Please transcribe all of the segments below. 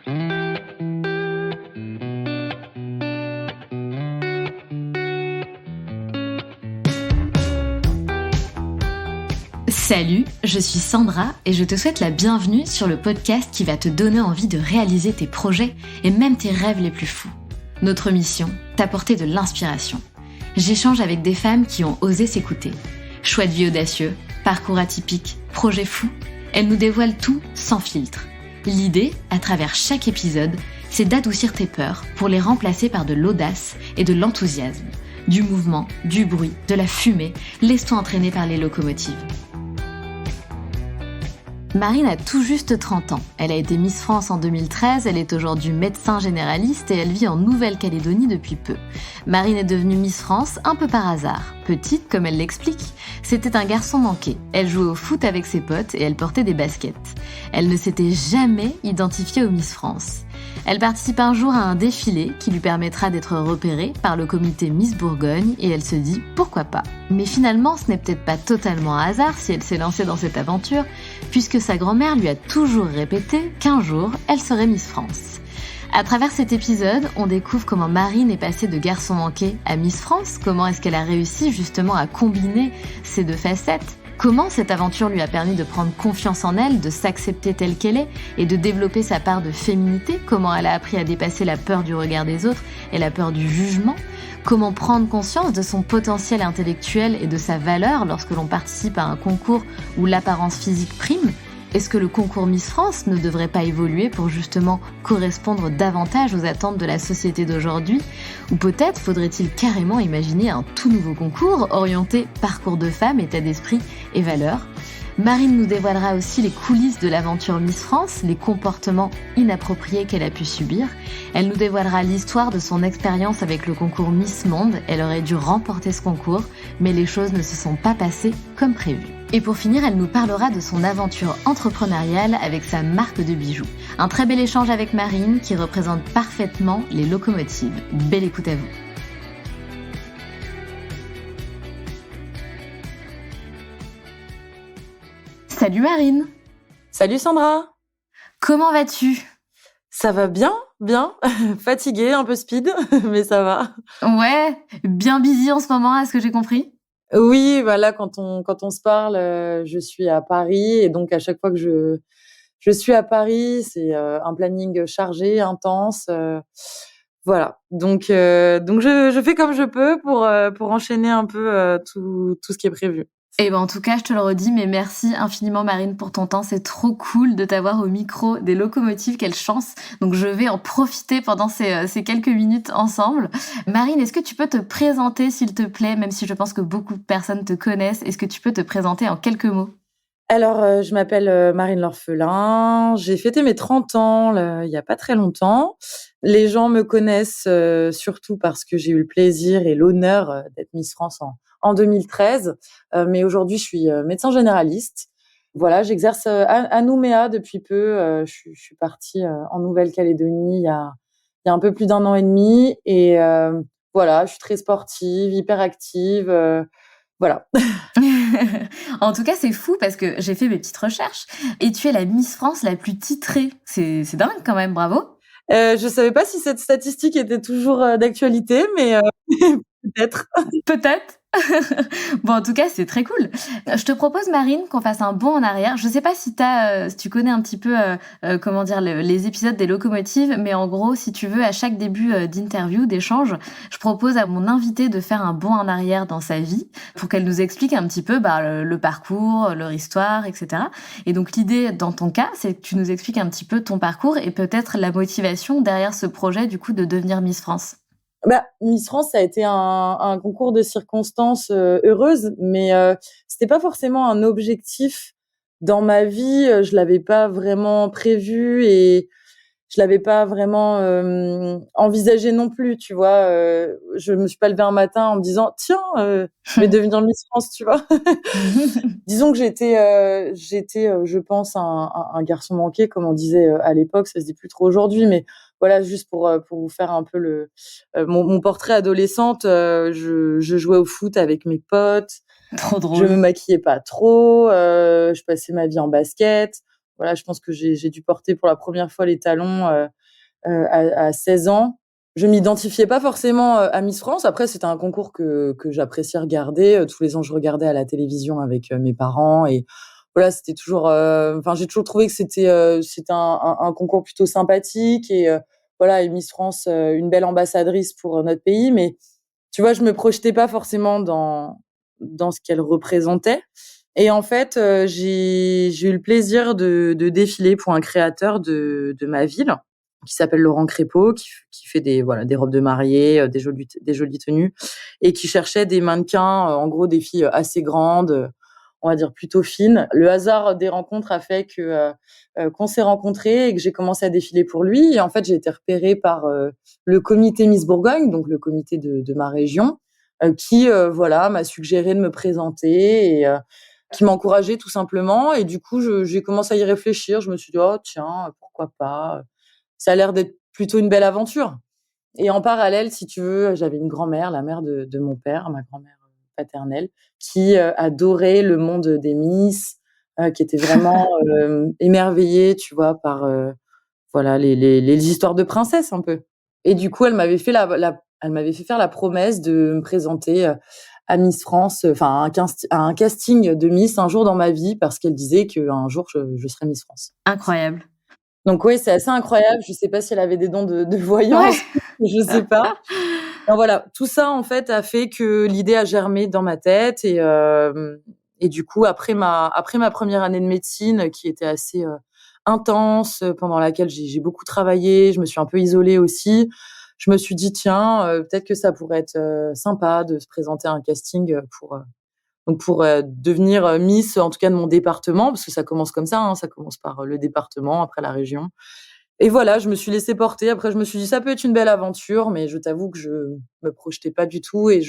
Salut, je suis Sandra et je te souhaite la bienvenue sur le podcast qui va te donner envie de réaliser tes projets et même tes rêves les plus fous. Notre mission, t'apporter de l'inspiration. J'échange avec des femmes qui ont osé s'écouter. Choix de vie audacieux, parcours atypique, projets fous, elles nous dévoilent tout sans filtre. L'idée, à travers chaque épisode, c'est d'adoucir tes peurs pour les remplacer par de l'audace et de l'enthousiasme. Du mouvement, du bruit, de la fumée, laisse-toi entraîner par les locomotives. Marine a tout juste 30 ans. Elle a été Miss France en 2013, elle est aujourd'hui médecin généraliste et elle vit en Nouvelle-Calédonie depuis peu. Marine est devenue Miss France un peu par hasard. Petite, comme elle l'explique, c'était un garçon manqué. Elle jouait au foot avec ses potes et elle portait des baskets. Elle ne s'était jamais identifiée aux Miss France. Elle participe un jour à un défilé qui lui permettra d'être repérée par le comité Miss Bourgogne et elle se dit pourquoi pas. Mais finalement, ce n'est peut-être pas totalement un hasard si elle s'est lancée dans cette aventure, puisque sa grand-mère lui a toujours répété qu'un jour, elle serait Miss France. À travers cet épisode, on découvre comment Marine est passée de garçon manqué à Miss France, comment est-ce qu'elle a réussi justement à combiner ces deux facettes, comment cette aventure lui a permis de prendre confiance en elle, de s'accepter telle qu'elle est et de développer sa part de féminité, comment elle a appris à dépasser la peur du regard des autres et la peur du jugement, comment prendre conscience de son potentiel intellectuel et de sa valeur lorsque l'on participe à un concours où l'apparence physique prime. Est-ce que le concours Miss France ne devrait pas évoluer pour justement correspondre davantage aux attentes de la société d'aujourd'hui ? Ou peut-être faudrait-il carrément imaginer un tout nouveau concours orienté parcours de femme, état d'esprit et valeurs ? Marine nous dévoilera aussi les coulisses de l'aventure Miss France, les comportements inappropriés qu'elle a pu subir. Elle nous dévoilera l'histoire de son expérience avec le concours Miss Monde. Elle aurait dû remporter ce concours, mais les choses ne se sont pas passées comme prévu. Et pour finir, elle nous parlera de son aventure entrepreneuriale avec sa marque de bijoux. Un très bel échange avec Marine qui représente parfaitement les locomotives. Belle écoute à vous. Salut Marine. Salut Sandra. Comment vas-tu ? Ça va bien. Fatiguée, un peu speed, mais ça va. Ouais, bien busy en ce moment, à ce que j'ai compris. Oui, voilà, quand on se parle, je suis à Paris et donc à chaque fois que je suis à Paris, c'est un planning chargé, intense. Voilà. Donc je fais comme je peux pour enchaîner un peu tout ce qui est prévu. Et ben en tout cas, je te le redis, mais merci infiniment Marine pour ton temps. C'est trop cool de t'avoir au micro des locomotives. Quelle chance. Donc je vais en profiter pendant ces quelques minutes ensemble. Marine, est-ce que tu peux te présenter s'il te plaît, même si je pense que beaucoup de personnes te connaissent, est-ce que tu peux te présenter en quelques mots ? Alors, je m'appelle Marine L'Orphelin. J'ai fêté mes 30 ans là, il y a pas très longtemps. Les gens me connaissent surtout parce que j'ai eu le plaisir et l'honneur d'être Miss France en 2013. Mais aujourd'hui, je suis médecin généraliste. Voilà, j'exerce à Nouméa depuis peu. Je suis partie en Nouvelle-Calédonie il y a un peu plus d'1 an et demi. Et voilà, je suis très sportive, hyper active. Voilà. En tout cas, c'est fou parce que j'ai fait mes petites recherches et tu es la Miss France la plus titrée. C'est dingue quand même, bravo. Je savais pas si cette statistique était toujours d'actualité, mais peut-être. Peut-être. Bon, en tout cas, c'est très cool. Je te propose, Marine, qu'on fasse un bond en arrière. Je sais pas si tu connais un petit peu, comment dire, les épisodes des locomotives, mais en gros, si tu veux, à chaque début d'interview, d'échange, je propose à mon invité de faire un bond en arrière dans sa vie pour qu'elle nous explique un petit peu le parcours, leur histoire, etc. Et donc, l'idée, dans ton cas, c'est que tu nous expliques un petit peu ton parcours et peut-être la motivation derrière ce projet, du coup, de devenir Miss France. Miss France, ça a été un concours de circonstances heureuses, mais c'était pas forcément un objectif dans ma vie. Je l'avais pas vraiment prévu et je l'avais pas vraiment envisagé non plus, tu vois. Je me suis pas levée un matin en me disant tiens, je vais devenir Miss France, tu vois. Disons que j'étais, je pense, un garçon manqué, comme on disait à l'époque. Ça se dit plus trop aujourd'hui, mais voilà, juste pour vous faire un peu mon portrait adolescente. Je jouais au foot avec mes potes. Trop drôle. Je me maquillais pas trop. Je passais ma vie en basket. voilà, je pense que j'ai dû porter pour la première fois les talons à 16 ans. Je m'identifiais pas forcément à Miss France. Après, c'était un concours que j'appréciais regarder. Tous les ans, je regardais à la télévision avec mes parents et voilà, c'était toujours. Enfin, j'ai toujours trouvé que c'était un concours plutôt sympathique et voilà, et Miss France, une belle ambassadrice pour notre pays. Mais tu vois, je me projetais pas forcément dans ce qu'elle représentait. Et en fait, j'ai eu le plaisir de défiler pour un créateur de ma ville qui s'appelle Laurent Crépeau, qui fait des robes de mariée, des jolies tenues et qui cherchait des mannequins, en gros des filles assez grandes, on va dire plutôt fines. Le hasard des rencontres a fait qu'on s'est rencontrés et que j'ai commencé à défiler pour lui. Et en fait, j'ai été repérée par le comité Miss Bourgogne, donc le comité de ma région, qui voilà m'a suggéré de me présenter et qui m'a encouragée tout simplement. Et du coup, j'ai commencé à y réfléchir. Je me suis dit oh tiens, pourquoi pas. Ça a l'air d'être plutôt une belle aventure. Et en parallèle, si tu veux, j'avais une grand-mère, la mère de mon père, ma grand-mère paternelle, qui adorait le monde des Miss, qui était vraiment émerveillée, tu vois, par voilà les histoires de princesses un peu. Et du coup, elle m'avait fait elle m'avait fait faire la promesse de me présenter à Miss France, enfin à un casting de Miss un jour dans ma vie, parce qu'elle disait qu'un jour je serais Miss France. Incroyable. Donc oui, c'est assez incroyable. Je sais pas si elle avait des dons de Ouais. voyance, je sais pas. Enfin, voilà, tout ça en fait a fait que l'idée a germé dans ma tête et du coup après ma première année de médecine qui était assez intense, pendant laquelle j'ai beaucoup travaillé, je me suis un peu isolée aussi. Je me suis dit tiens, peut-être que ça pourrait être sympa de se présenter à un casting pour devenir Miss, en tout cas de mon département, parce que ça commence comme ça, hein, ça commence par le département, après la région. Et voilà, je me suis laissée porter. Après, je me suis dit, ça peut être une belle aventure, mais je t'avoue que je me projetais pas du tout et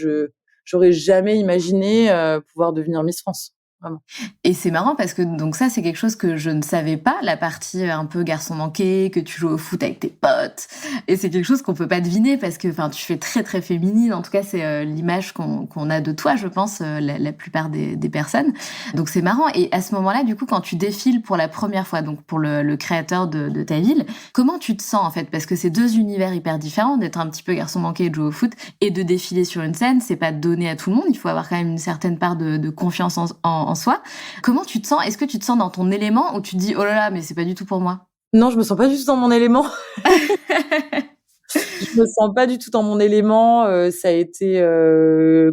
j'aurais jamais imaginé pouvoir devenir Miss France. Vraiment. Et c'est marrant parce que donc ça, c'est quelque chose que je ne savais pas, la partie un peu garçon manqué, que tu joues au foot avec tes potes. Et c'est quelque chose qu'on peut pas deviner parce que enfin, tu fais très très féminine. En tout cas, c'est l'image qu'on a de toi, je pense, la plupart des personnes. Donc c'est marrant. Et à ce moment-là, du coup, quand tu défiles pour la première fois, donc pour le créateur de ta ville, comment tu te sens en fait? Parce que c'est deux univers hyper différents, d'être un petit peu garçon manqué et de jouer au foot et de défiler sur une scène, c'est pas donné à tout le monde. Il faut avoir quand même une certaine part de confiance en soi. Comment tu te sens? Est-ce que tu te sens dans ton élément ou tu te dis oh là là, mais c'est pas du tout pour moi? Non, je me sens pas du tout dans mon élément. Je me sens pas du tout dans mon élément. Ça a été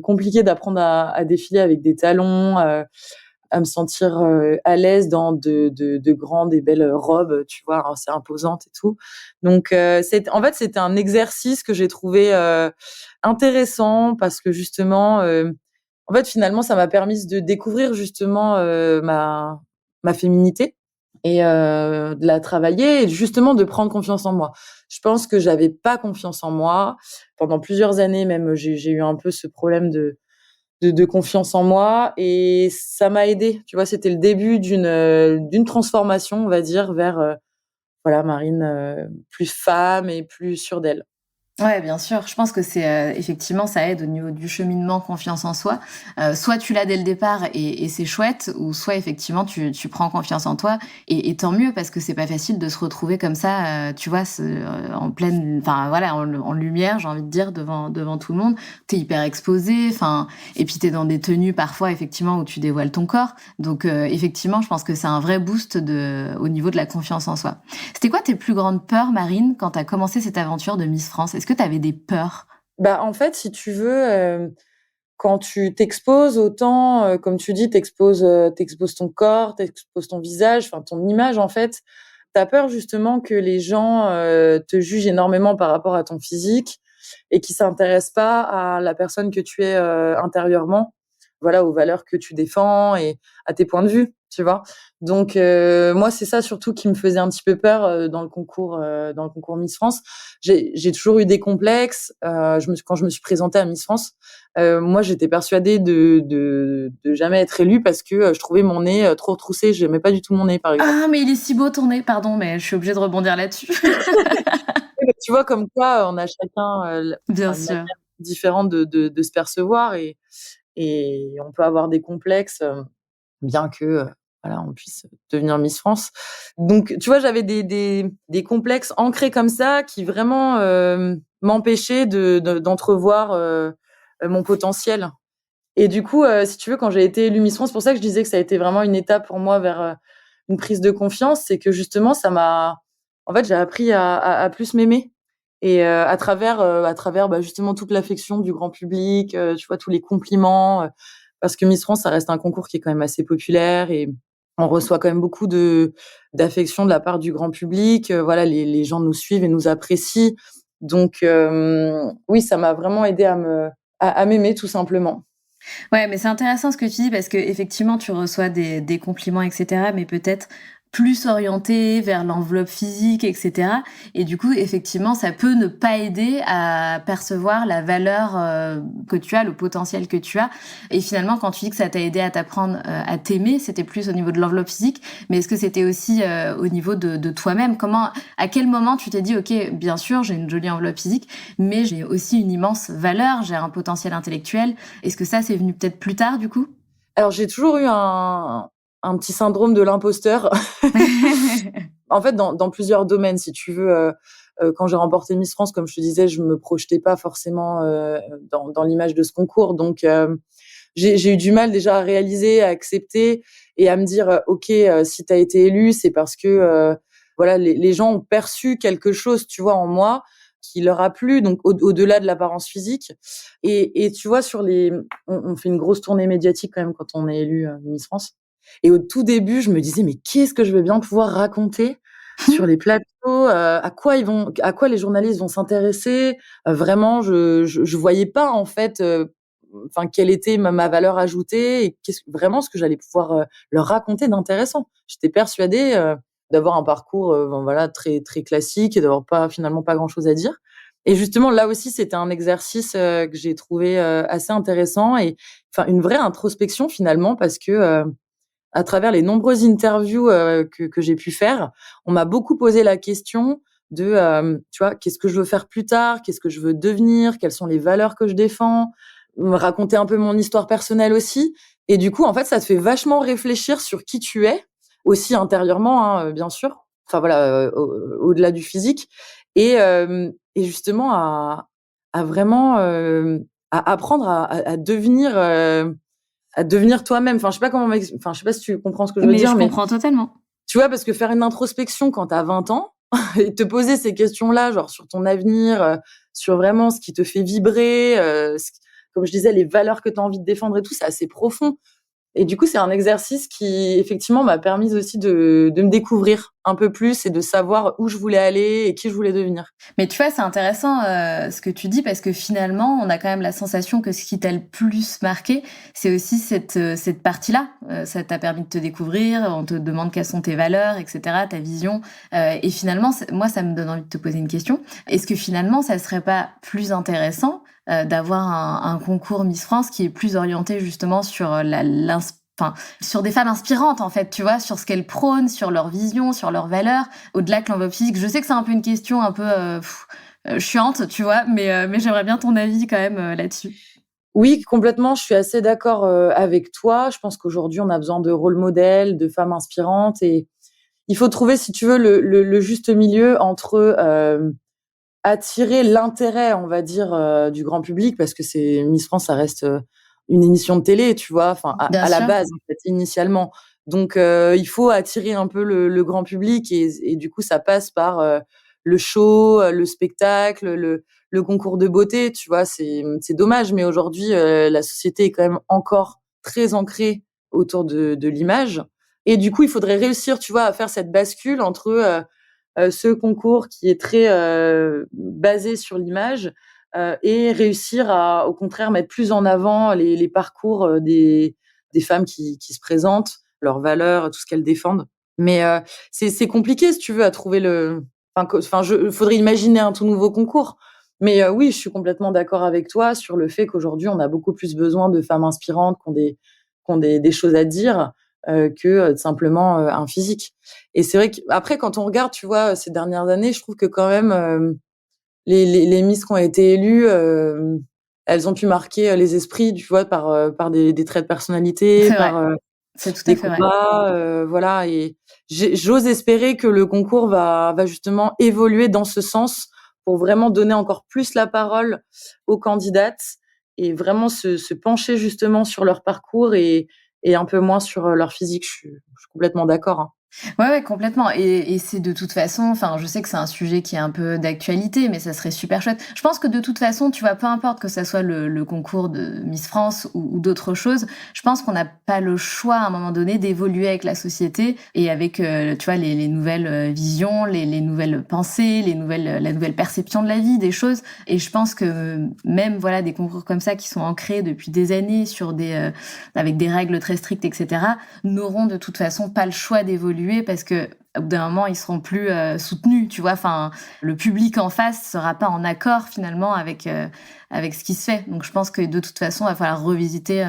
compliqué d'apprendre à défiler avec des talons, à me sentir à l'aise dans de grandes et belles robes, tu vois, assez imposantes et tout. Donc, en fait, c'était un exercice que j'ai trouvé intéressant parce que justement, en fait, finalement, ça m'a permis de découvrir justement ma féminité et de la travailler et justement de prendre confiance en moi. Je pense que j'avais pas confiance en moi. Pendant plusieurs années même, j'ai eu un peu ce problème de confiance en moi et ça m'a aidée. Tu vois, c'était le début d'une transformation, on va dire, vers voilà, Marine plus femme et plus sûre d'elle. Ouais, bien sûr. Je pense que c'est effectivement, ça aide au niveau du cheminement confiance en soi. Soit tu l'as dès le départ et c'est chouette, ou soit effectivement tu prends confiance en toi et tant mieux parce que c'est pas facile de se retrouver comme ça, tu vois, en pleine, enfin voilà, en lumière, j'ai envie de dire devant tout le monde. T'es hyper exposé, enfin, et puis t'es dans des tenues parfois effectivement où tu dévoiles ton corps. Donc effectivement, je pense que c'est un vrai boost au niveau de la confiance en soi. C'était quoi tes plus grandes peurs, Marine, quand tu as commencé cette aventure de Miss France? Est-ce que tu avais des peurs? Bah, en fait, si tu veux, quand tu t'exposes autant, comme tu dis, t'exposes ton corps, t'exposes ton visage, enfin ton image en fait. T'as peur justement que les gens te jugent énormément par rapport à ton physique et qu'ils s'intéressent pas à la personne que tu es intérieurement, voilà, aux valeurs que tu défends et à tes points de vue, tu vois. Donc moi, c'est ça surtout qui me faisait un petit peu peur dans le concours Miss France. J'ai toujours eu des complexes. Quand je me suis présentée à Miss France, moi, j'étais persuadée de jamais être élue parce que je trouvais mon nez trop retroussé. J'aimais pas du tout mon nez, par exemple. Ah, mais il est si beau ton nez, pardon, mais je suis obligée de rebondir là-dessus. Tu vois, comme quoi, on a chacun Bien enfin, une sûr. manière différente de se percevoir et on peut avoir des complexes, bien que voilà, on puisse devenir Miss France. Donc, tu vois, j'avais des complexes ancrés comme ça qui vraiment m'empêchaient d'entrevoir mon potentiel. Et du coup, si tu veux, quand j'ai été élue Miss France, c'est pour ça que je disais que ça a été vraiment une étape pour moi vers une prise de confiance, c'est que justement, en fait, j'ai appris à plus m'aimer et à travers, bah, justement toute l'affection du grand public, tu vois, tous les compliments, parce que Miss France, ça reste un concours qui est quand même assez populaire et on reçoit quand même beaucoup d'affection de la part du grand public. Voilà, les gens nous suivent et nous apprécient. Donc, oui, ça m'a vraiment aidée à m'aimer tout simplement. Ouais, mais c'est intéressant ce que tu dis parce qu'effectivement, tu reçois des compliments, et cetera, mais peut-être plus orientés vers l'enveloppe physique, et cetera. Et du coup, effectivement, ça peut ne pas aider à percevoir la valeur que tu as, le potentiel que tu as. Et finalement, quand tu dis que ça t'a aidé à t'apprendre à t'aimer, c'était plus au niveau de l'enveloppe physique, mais est-ce que c'était aussi au niveau de toi-même? À quel moment tu t'es dit, OK, bien sûr, j'ai une jolie enveloppe physique, mais j'ai aussi une immense valeur, j'ai un potentiel intellectuel. Est-ce que ça, c'est venu peut-être plus tard, du coup? Alors, j'ai toujours eu un petit syndrome de l'imposteur. En fait, dans plusieurs domaines, si tu veux. Quand j'ai remporté Miss France, comme je te disais, je me projetais pas forcément dans l'image de ce concours. Donc, j'ai eu du mal déjà à réaliser, à accepter et à me dire, OK, si tu as été élue, c'est parce que voilà, les gens ont perçu quelque chose, tu vois, en moi qui leur a plu, donc au-delà de l'apparence physique. Et tu vois, on fait une grosse tournée médiatique quand même quand on est élu Miss France. Et au tout début, je me disais, mais qu'est-ce que je vais bien pouvoir raconter sur les plateaux, à quoi les journalistes vont s'intéresser. Vraiment, je voyais pas en fait, enfin quelle était ma valeur ajoutée et vraiment ce que j'allais pouvoir leur raconter d'intéressant. J'étais persuadée d'avoir un parcours ben voilà très très classique et d'avoir pas finalement pas grand-chose à dire. Et justement là aussi, c'était un exercice que j'ai trouvé assez intéressant et enfin une vraie introspection finalement parce que à travers les nombreuses interviews que j'ai pu faire, on m'a beaucoup posé la question de, tu vois, qu'est-ce que je veux faire plus tard? Qu'est-ce que je veux devenir? Quelles sont les valeurs que je défends? Me raconter un peu mon histoire personnelle aussi. Et du coup, en fait, ça te fait vachement réfléchir sur qui tu es, aussi intérieurement, hein, bien sûr. Enfin voilà, au-delà du physique. Et justement à vraiment à apprendre à devenir toi-même. Enfin, je sais pas enfin, je sais pas si tu comprends ce que je veux Mais je dire, mais comprends totalement. tu vois, parce que faire une introspection quand tu as 20 ans et te poser ces questions-là, genre sur ton avenir, sur vraiment ce qui te fait vibrer, comme je disais, les valeurs que tu as envie de défendre et tout, c'est assez profond. Et du coup, c'est un exercice qui, effectivement, m'a permis aussi de me découvrir un peu plus et de savoir où je voulais aller et qui je voulais devenir. Mais tu vois, c'est intéressant ce que tu dis parce que finalement, on a quand même la sensation que ce qui t'a le plus marqué, c'est aussi cette partie-là. Ça t'a permis de te découvrir, on te demande quelles sont tes valeurs, etc., ta vision. Et finalement, moi, ça me donne envie de te poser une question. Est-ce que finalement, ça serait pas plus intéressant d'avoir un concours Miss France qui est plus orienté justement sur enfin, sur des femmes inspirantes en fait, tu vois, sur ce qu'elles prônent, sur leur vision, sur leurs valeurs, au-delà que l'enveloppe physique. Je sais que c'est un peu une question un peu chiante, tu vois, mais j'aimerais bien ton avis quand même là-dessus. Oui, complètement, je suis assez d'accord avec toi. Je pense qu'aujourd'hui, on a besoin de rôle modèles, de femmes inspirantes et il faut trouver, si tu veux, le juste milieu entre attirer l'intérêt, on va dire, du grand public parce que c'est Miss France, ça reste une émission de télé, tu vois, enfin Bien à la sûr. base en fait, initialement. Donc il faut attirer un peu le grand public et du coup ça passe par le show, le spectacle, le concours de beauté, tu vois. C'est dommage, mais aujourd'hui la société est quand même encore très ancrée autour de l'image. Et du coup, il faudrait réussir, tu vois, à faire cette bascule entre ce concours qui est très basé sur l'image et réussir à, au contraire, mettre plus en avant les parcours des femmes qui se présentent, leurs valeurs, tout ce qu'elles défendent. Mais c'est compliqué, si tu veux, à trouver faudrait imaginer un tout nouveau concours. Mais oui, je suis complètement d'accord avec toi sur le fait qu'aujourd'hui, on a beaucoup plus besoin de femmes inspirantes qui ont des choses à dire que simplement un physique. Et c'est vrai qu'après, quand on regarde, tu vois, ces dernières années, je trouve que quand même, les Miss qui ont été élues, elles ont pu marquer les esprits, tu vois, par des traits de personnalité, C'est vrai. C'est tout à des fait vrai. combats, voilà. Et j'ose espérer que le concours va justement évoluer dans ce sens pour vraiment donner encore plus la parole aux candidates et vraiment se pencher justement sur leur parcours et un peu moins sur leur physique. Je suis complètement d'accord, hein. Ouais, ouais, complètement et c'est de toute façon enfin, je sais que c'est un sujet qui est un peu d'actualité, mais ça serait super chouette. Je pense que de toute façon, tu vois, peu importe que ça soit le concours de Miss France ou d'autres choses, je pense qu'on n'a pas le choix, à un moment donné, d'évoluer avec la société et avec, tu vois, les nouvelles, visions, les nouvelles pensées, la nouvelle perception de la vie, des choses et je pense que même, voilà, des concours comme ça qui sont ancrés depuis des années sur avec des règles très strictes et cetera, n'auront de toute façon pas le choix d'évoluer parce que au bout d'un moment ils seront plus soutenus, tu vois, enfin le public en face sera pas en accord finalement avec ce qui se fait, donc je pense que de toute façon il va falloir revisiter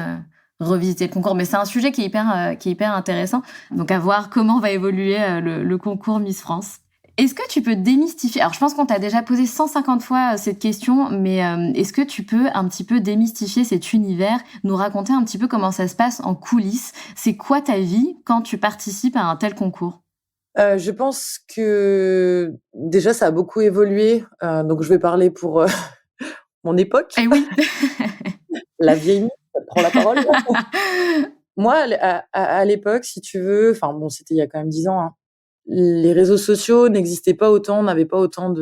le concours, mais c'est un sujet qui est hyper intéressant, donc à voir comment va évoluer le concours Miss France. Est-ce que tu peux démystifier, alors je pense qu'on t'a déjà posé 150 fois cette question, mais est-ce que tu peux un petit peu démystifier cet univers, nous raconter un petit peu comment ça se passe en coulisses? C'est quoi ta vie quand tu participes à un tel concours? Je pense que déjà ça a beaucoup évolué, donc je vais parler pour, mon époque, Eh oui. la vieille Miss, elle prend la parole. Moi, à l'époque, si tu veux, enfin bon, c'était il y a quand même 10 ans, hein, les réseaux sociaux n'existaient pas autant, n'avaient pas autant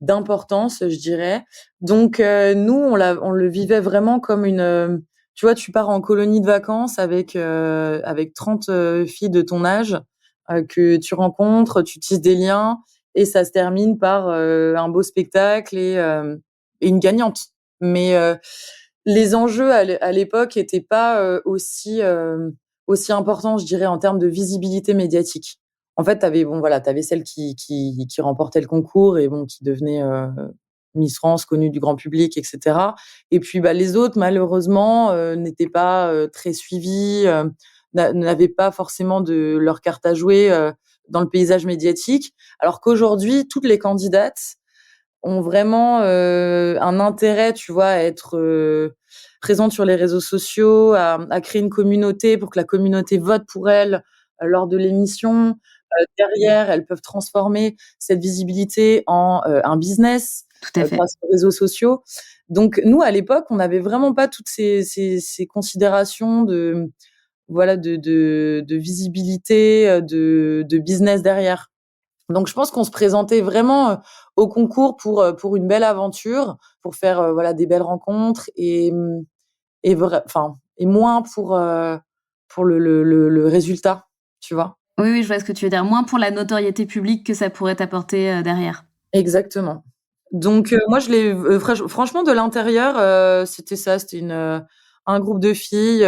d'importance, je dirais. Donc nous, on le vivait vraiment comme tu vois, tu pars en colonie de vacances avec 30 filles de ton âge, que tu rencontres, tu tisses des liens et ça se termine par, un beau spectacle et une gagnante. Mais les enjeux à l'époque étaient pas, aussi importants, je dirais, en termes de visibilité médiatique. En fait, tu avais celle qui remportait le concours et bon, qui devenait, Miss France, connue du grand public et cetera. Et puis, bah, les autres, malheureusement, n'étaient pas, très suivies, n'avaient pas forcément de leur carte à jouer, dans le paysage médiatique. Alors qu'aujourd'hui, toutes les candidates ont vraiment, un intérêt, tu vois, à être, présentes sur les réseaux sociaux, à créer une communauté pour que la communauté vote pour elles, lors de l'émission. Derrière, elles peuvent transformer cette visibilité en, un business, Tout à fait. grâce aux réseaux sociaux. Donc nous, à l'époque, on n'avait vraiment pas toutes ces considérations de visibilité, de business derrière. Donc je pense qu'on se présentait vraiment, au concours pour une belle aventure, pour faire, voilà, des belles rencontres et moins pour le résultat, tu vois? Oui, oui, je vois ce que tu veux dire. Moins pour la notoriété publique que ça pourrait t'apporter, derrière. Exactement. Donc moi je l'ai franchement de l'intérieur, c'était ça, c'était un groupe de filles,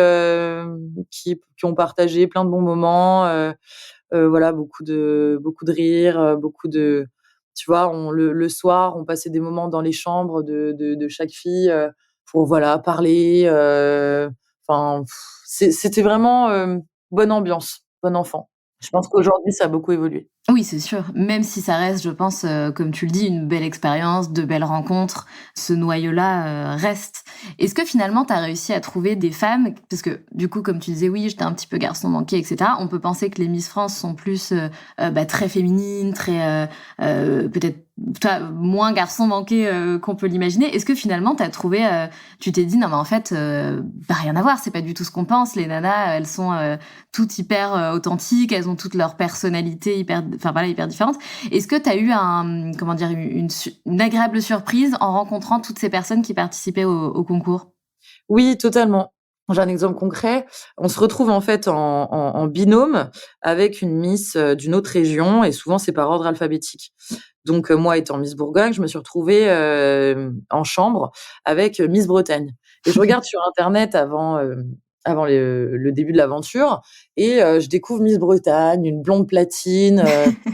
qui ont partagé plein de bons moments, voilà, beaucoup de rires, tu vois, le soir, on passait des moments dans les chambres de chaque fille, pour voilà, parler, enfin, c'était vraiment, bonne ambiance, bon enfant. Je pense qu'aujourd'hui, ça a beaucoup évolué. Oui, c'est sûr. Même si ça reste, je pense, comme tu le dis, une belle expérience, de belles rencontres, ce noyau-là, reste. Est-ce que finalement tu as réussi à trouver des femmes parce que du coup, comme tu disais: «Oui, j'étais un petit peu garçon manqué» et cetera. On peut penser que les Miss France sont plus, bah, très féminines, très, peut-être, toi, moins garçon manqué, qu'on peut l'imaginer. Est-ce que finalement tu t'es dit: «Non mais en fait, bah, rien à voir, c'est pas du tout ce qu'on pense. Les nanas, elles sont, toutes hyper, authentiques, elles ont toutes leur personnalité hyper enfin voilà, hyper différentes. Est-ce que tu as eu comment dire? Une agréable surprise en rencontrant toutes ces personnes qui participaient au concours? Oui, totalement. J'ai un exemple concret. On se retrouve en fait en binôme avec une Miss, d'une autre région et souvent c'est par ordre alphabétique. Donc moi étant Miss Bourgogne, je me suis retrouvée, en chambre avec, Miss Bretagne et je regarde sur internet avant le début de l'aventure et je découvre Miss Bretagne, une blonde platine,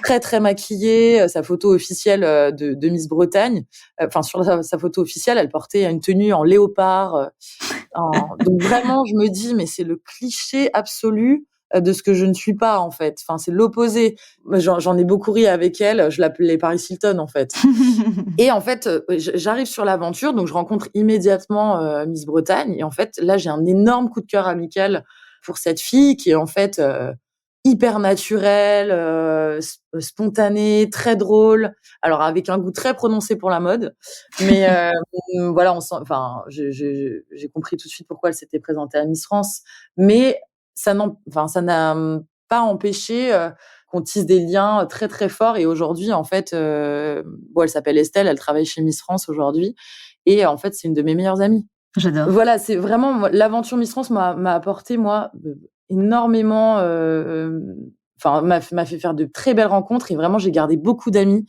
très, très maquillée, sa photo officielle, de Miss Bretagne. Enfin sur sa photo officielle, elle portait une tenue en léopard, donc vraiment, je me dis: «Mais c'est le cliché absolu, de ce que je ne suis pas, en fait». Enfin, c'est l'opposé. Moi, j'en ai beaucoup ri avec elle, je l'appelais Paris Hilton, en fait. Et en fait, j'arrive sur l'aventure, donc je rencontre immédiatement, Miss Bretagne et en fait, là, j'ai un énorme coup de cœur amical pour cette fille qui est en fait hyper naturelle, spontanée, très drôle. Alors avec un goût très prononcé pour la mode, mais voilà, enfin, j'ai compris tout de suite pourquoi elle s'était présentée à Miss France, mais ça n'a pas empêché qu'on tisse des liens très très forts. Et aujourd'hui, en fait, bon, elle s'appelle Estelle, elle travaille chez Miss France aujourd'hui, et en fait, c'est une de mes meilleures amies. J'adore. Voilà, c'est vraiment l'aventure Miss France m'a apporté moi énormément, enfin m'a fait faire de très belles rencontres, et vraiment j'ai gardé beaucoup d'amis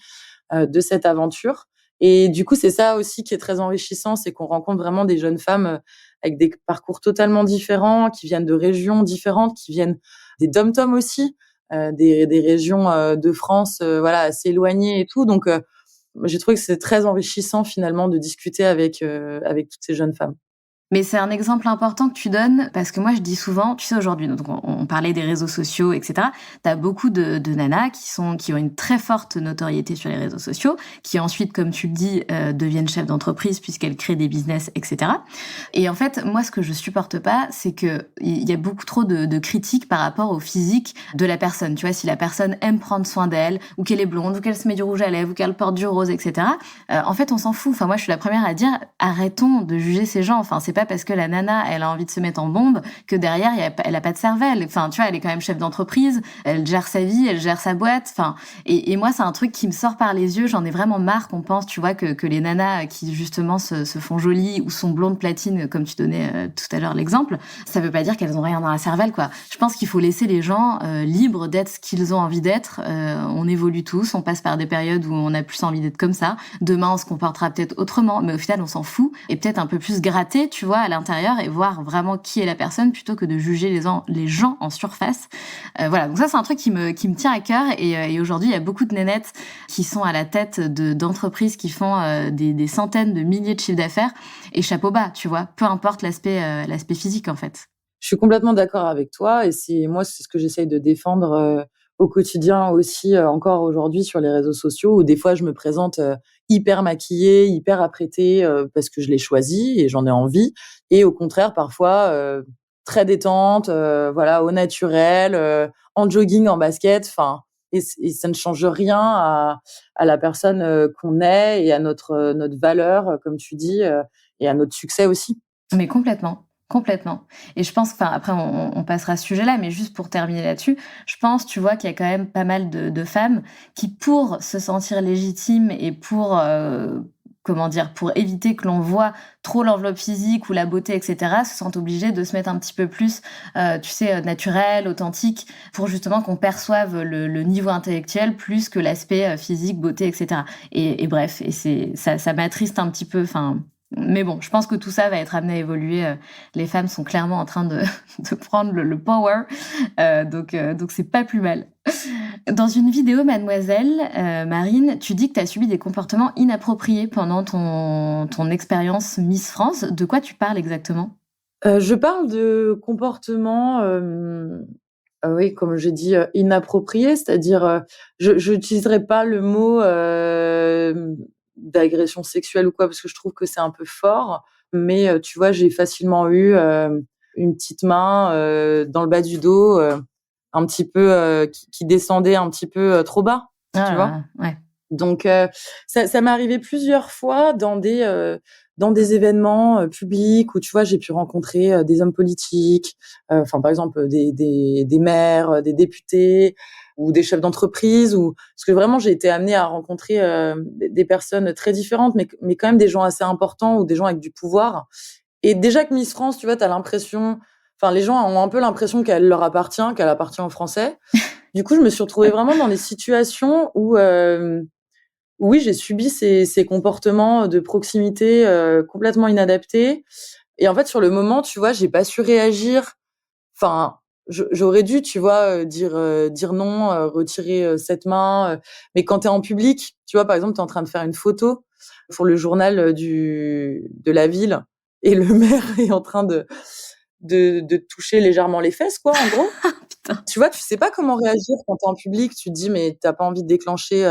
de cette aventure. Et du coup, c'est ça aussi qui est très enrichissant, c'est qu'on rencontre vraiment des jeunes femmes avec des parcours totalement différents, qui viennent de régions différentes, qui viennent des dom-toms aussi, des régions de France, voilà, assez éloignées et tout. Donc, j'ai trouvé que c'est très enrichissant finalement de discuter avec toutes ces jeunes femmes. Mais c'est un exemple important que tu donnes parce que moi je dis souvent, tu sais aujourd'hui, donc on parlait des réseaux sociaux, etc. T'as beaucoup de nanas qui ont une très forte notoriété sur les réseaux sociaux, qui ensuite, comme tu le dis, deviennent chefs d'entreprise puisqu'elles créent des business, etc. Et en fait, moi ce que je supporte pas, c'est que il y a beaucoup trop de critiques par rapport au physique de la personne. Tu vois, si la personne aime prendre soin d'elle, ou qu'elle est blonde, ou qu'elle se met du rouge à lèvres, ou qu'elle porte du rose, etc. En fait, on s'en fout. Enfin, moi je suis la première à dire, arrêtons de juger ces gens. Enfin, c'est pas parce que la nana, elle a envie de se mettre en bombe que derrière, elle a pas de cervelle. Enfin, tu vois, elle est quand même chef d'entreprise, elle gère sa vie, elle gère sa boîte. Enfin, et moi, c'est un truc qui me sort par les yeux. J'en ai vraiment marre qu'on pense, tu vois, que les nanas qui justement se font jolies ou sont blondes platine, comme tu donnais tout à l'heure l'exemple, ça veut pas dire qu'elles ont rien dans la cervelle, quoi. Je pense qu'il faut laisser les gens libres d'être ce qu'ils ont envie d'être. On évolue tous, on passe par des périodes où on a plus envie d'être comme ça. Demain, on se comportera peut-être autrement, mais au final, on s'en fout. Et peut-être un peu plus gratter, tu vois, à l'intérieur, et voir vraiment qui est la personne plutôt que de juger les gens en surface. Voilà, donc ça c'est un truc qui me tient à cœur, et aujourd'hui il y a beaucoup de nénettes qui sont à la tête d'entreprises qui font des centaines de milliers de chiffres d'affaires, et chapeau bas, tu vois, peu importe l'aspect physique en fait. Je suis complètement d'accord avec toi, et c'est ce que j'essaye de défendre au quotidien aussi, encore aujourd'hui sur les réseaux sociaux, où des fois je me présente hyper maquillée, hyper apprêtée, parce que je l'ai choisi et j'en ai envie, et au contraire parfois très détente, voilà, au naturel, en jogging, en basket, enfin, et ça ne change rien à la personne qu'on est, et à notre valeur, comme tu dis, et à notre succès aussi. Mais complètement, complètement. Et je pense, enfin après on passera à ce sujet-là, mais juste pour terminer là-dessus, je pense, tu vois, qu'il y a quand même pas mal de femmes qui, pour se sentir légitimes et pour, comment dire? Pour éviter que l'on voit trop l'enveloppe physique ou la beauté, et cetera, se sentent obligées de se mettre un petit peu plus, tu sais, naturel, authentique, pour justement qu'on perçoive le niveau intellectuel plus que l'aspect, physique, beauté, et cetera. Et bref, et ça m'attriste un petit peu, enfin, mais bon, je pense que tout ça va être amené à évoluer. Les femmes sont clairement en train de, de prendre le power, donc c'est pas plus mal. Dans une vidéo, mademoiselle Marine, tu dis que tu as subi des comportements inappropriés pendant ton expérience Miss France. De quoi tu parles exactement? Je parle de comportements, oui, comme j'ai dit, inappropriés, c'est-à-dire, je n'utiliserai pas le mot, d'agression sexuelle ou quoi, parce que je trouve que c'est un peu fort. Mais, tu vois, j'ai facilement eu, une petite main, dans le bas du dos, un petit peu, qui descendait un petit peu, trop bas, tu vois? Ah, ouais. Donc, ça m'est arrivé plusieurs fois dans des événements publics où, tu vois, j'ai pu rencontrer des hommes politiques, enfin, par exemple, des maires, des députés, ou des chefs d'entreprise, ou parce que vraiment j'ai été amenée à rencontrer des personnes très différentes, mais quand même des gens assez importants, ou des gens avec du pouvoir. Et déjà que Miss France, tu vois, t'as l'impression, enfin, les gens ont un peu l'impression qu'elle leur appartient, qu'elle appartient aux Français. Du coup, je me suis retrouvée vraiment dans des situations où oui, j'ai subi ces comportements de proximité complètement inadaptés. Et en fait, sur le moment, tu vois, j'ai pas su réagir. Enfin, j'aurais dû, tu vois, dire non, retirer cette main. Mais quand tu es en public, tu vois, par exemple, tu es en train de faire une photo pour le journal de la ville, et le maire est en train de toucher légèrement les fesses, quoi, en gros. Putain. Tu vois, tu sais pas comment réagir quand tu es en public. Tu te dis, mais t'as pas envie de déclencher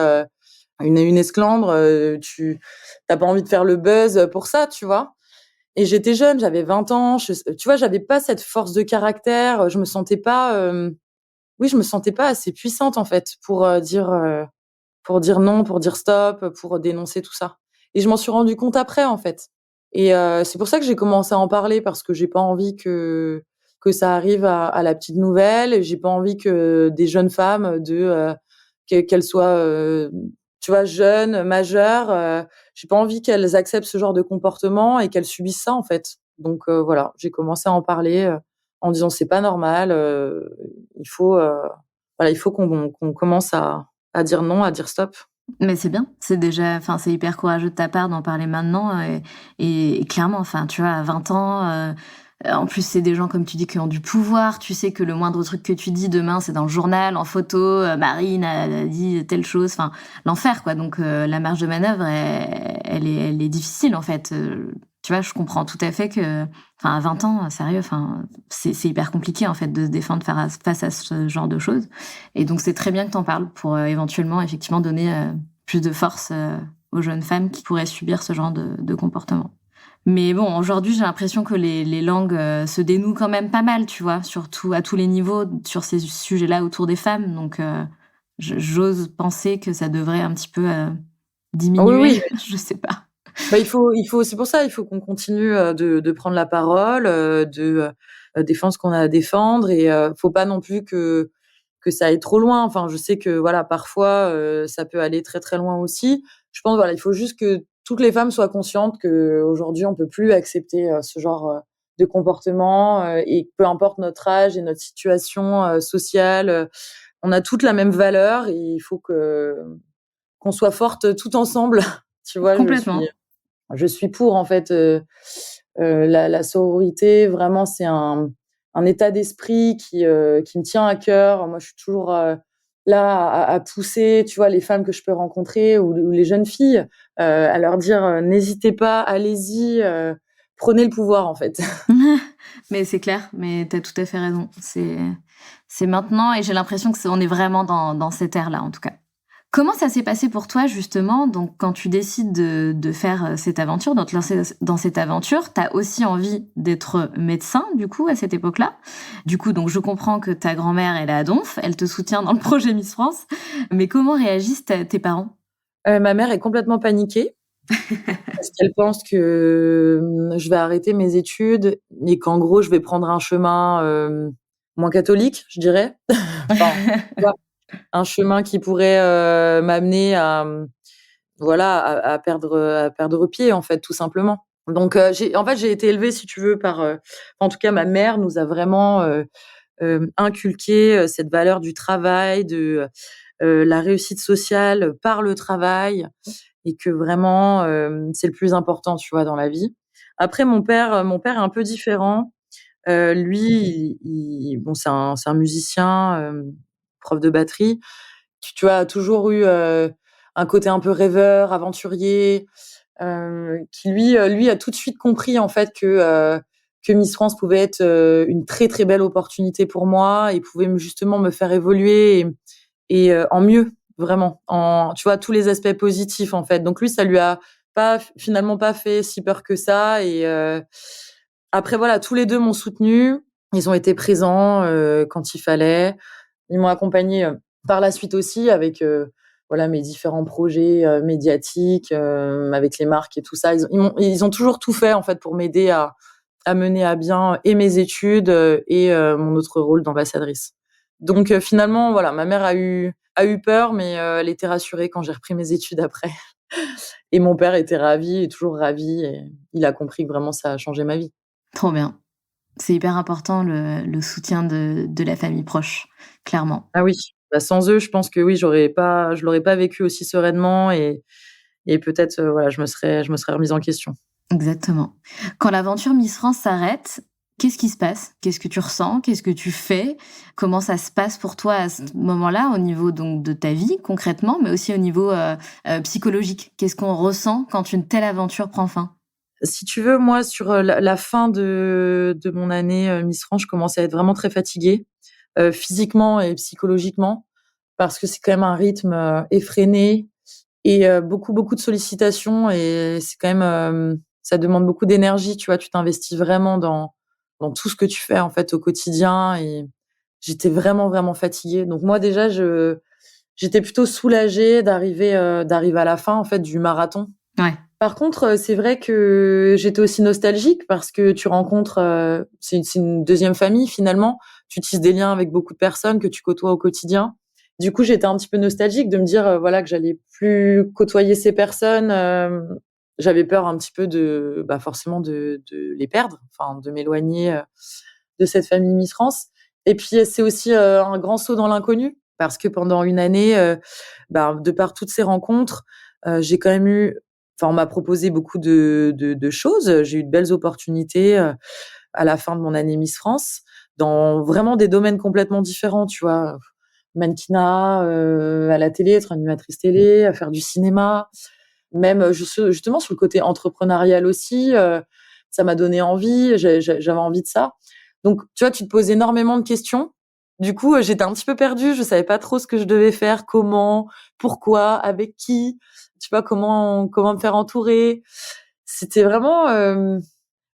une esclandre, tu as pas envie de faire le buzz pour ça, tu vois? Et j'étais jeune, j'avais 20 ans. Tu vois, j'avais pas cette force de caractère. Je me sentais pas, oui, je me sentais pas assez puissante en fait pour dire non, pour dire stop, pour dénoncer tout ça. Et je m'en suis rendu compte après en fait. Et c'est pour ça que j'ai commencé à en parler parce que j'ai pas envie que ça arrive à la petite nouvelle. J'ai pas envie que des jeunes femmes qu'elles soient tu vois jeunes, majeures, j'ai pas envie qu'elles acceptent ce genre de comportement et qu'elles subissent ça en fait. Donc voilà, j'ai commencé à en parler en disant c'est pas normal, il faut voilà, il faut qu'on commence à dire non, à dire stop. Mais c'est bien, c'est déjà, enfin, c'est hyper courageux de ta part d'en parler maintenant, et clairement, enfin, tu vois, à 20 ans, en plus, c'est des gens, comme tu dis, qui ont du pouvoir. Tu sais que le moindre truc que tu dis demain, c'est dans le journal, en photo, Marine a dit telle chose, enfin, l'enfer, quoi. Donc, la marge de manœuvre, elle est difficile, en fait. Tu vois, je comprends tout à fait que, enfin, à 20 ans, sérieux, enfin, c'est hyper compliqué, en fait, de se défendre face à ce genre de choses. Et donc, c'est très bien que t'en parles pour éventuellement, effectivement, donner plus de force aux jeunes femmes qui pourraient subir ce genre de comportement. Mais bon, aujourd'hui, j'ai l'impression que les langues se dénouent quand même pas mal, tu vois, surtout à tous les niveaux sur ces sujets-là autour des femmes. Donc, j'ose penser que ça devrait un petit peu Ah oui, diminuer, oui. je sais pas. Bah, il faut c'est pour ça, il faut qu'on continue de prendre la parole, défendre ce qu'on a à défendre et faut pas non plus que ça aille trop loin. Enfin, je sais que voilà, parfois ça peut aller très très loin aussi. Je pense voilà, il faut juste que toutes les femmes soient conscientes que aujourd'hui on peut plus accepter ce genre de comportement et peu importe notre âge et notre situation sociale, on a toutes la même valeur et il faut que qu'on soit fortes toutes ensemble. Tu vois, Complètement. je suis pour en fait la sororité. Vraiment, c'est un état d'esprit qui me tient à cœur. Moi, je suis toujours là à pousser, tu vois, les femmes que je peux rencontrer ou les jeunes filles, à leur dire n'hésitez pas, allez-y, prenez le pouvoir en fait. Mais c'est clair, mais t'as tout à fait raison. C'est maintenant, et j'ai l'impression que on est vraiment dans cette ère-là, en tout cas. Comment ça s'est passé pour toi, justement, donc quand tu décides de faire cette aventure, de te lancer dans cette aventure, tu as aussi envie d'être médecin, du coup, à cette époque-là. Du coup, donc je comprends que ta grand-mère, elle est à Donf, elle te soutient dans le projet Miss France, mais comment réagissent tes parents? Ma mère est complètement paniquée parce qu'elle pense que je vais arrêter mes études et qu'en gros je vais prendre un chemin moins catholique, je dirais. Enfin, tu vois, un chemin qui pourrait m'amener à voilà, à perdre pied, en fait, tout simplement. Donc, j'ai été élevée, si tu veux, en tout cas, ma mère nous a vraiment inculqué cette valeur du travail, de la réussite sociale par le travail, et que vraiment c'est le plus important, tu vois, dans la vie. Après, mon père est un peu différent. Lui, bon, c'est un musicien, prof de batterie, tu vois, a toujours eu un côté un peu rêveur, aventurier, qui lui a tout de suite compris en fait que Miss France pouvait être une très très belle opportunité pour moi et pouvait justement me faire évoluer et en mieux, vraiment, en tu vois tous les aspects positifs en fait. Donc lui, ça lui a pas finalement pas fait si peur que ça et après voilà, tous les deux m'ont soutenue. Ils ont été présents quand il fallait. Ils m'ont accompagnée par la suite aussi avec voilà mes différents projets médiatiques, avec les marques et tout ça. Ils ont toujours tout fait en fait pour m'aider à mener à bien et mes études et mon autre rôle d'ambassadrice. Donc finalement voilà, ma mère a eu peur, mais elle était rassurée quand j'ai repris mes études après. Et mon père était ravi, est toujours ravi, et il a compris que vraiment ça a changé ma vie. Trop bien. C'est hyper important, le soutien de la famille proche, clairement. Ah oui, bah, sans eux, je pense que oui, je l'aurais pas vécu aussi sereinement et peut-être voilà, je me serais remise en question. Exactement. Quand l'aventure Miss France s'arrête, qu'est-ce qui se passe? Qu'est-ce que tu ressens? Qu'est-ce que tu fais? Comment ça se passe pour toi à ce moment-là, au niveau donc de ta vie concrètement, mais aussi au niveau psychologique? Qu'est-ce qu'on ressent quand une telle aventure prend fin? Si tu veux, moi, sur la fin de mon année Miss France, je commençais à être vraiment très fatiguée, physiquement et psychologiquement, parce que c'est quand même un rythme effréné et beaucoup, beaucoup de sollicitations et c'est quand même ça demande beaucoup d'énergie, tu vois? Tu t'investis vraiment dans tout ce que tu fais, en fait, au quotidien et j'étais vraiment, vraiment fatiguée. Donc moi, déjà, j'étais plutôt soulagée d'arriver à la fin, en fait, du marathon. Ouais. Par contre, c'est vrai que j'étais aussi nostalgique parce que tu rencontres, c'est une 2e famille finalement. Tu tisses des liens avec beaucoup de personnes que tu côtoies au quotidien. Du coup, j'étais un petit peu nostalgique de me dire, voilà, que j'allais plus côtoyer ces personnes, j'avais peur un petit peu forcément de les perdre, enfin de m'éloigner, de cette famille Miss France et puis, c'est aussi, un grand saut dans l'inconnu parce que pendant une année, de par toutes ces rencontres, j'ai quand même eu on m'a proposé beaucoup de choses. J'ai eu de belles opportunités, à la fin de mon année Miss France, dans vraiment des domaines complètement différents, tu vois? Mannequinat, à la télé, être animatrice télé, à faire du cinéma, même, justement sur le côté entrepreneurial aussi, ça m'a donné envie, j'avais envie de ça. Donc tu vois, tu te poses énormément de questions. Du coup, j'étais un petit peu perdue, je savais pas trop ce que je devais faire, comment, pourquoi, avec qui, tu vois, comment me faire entourer. C'était vraiment,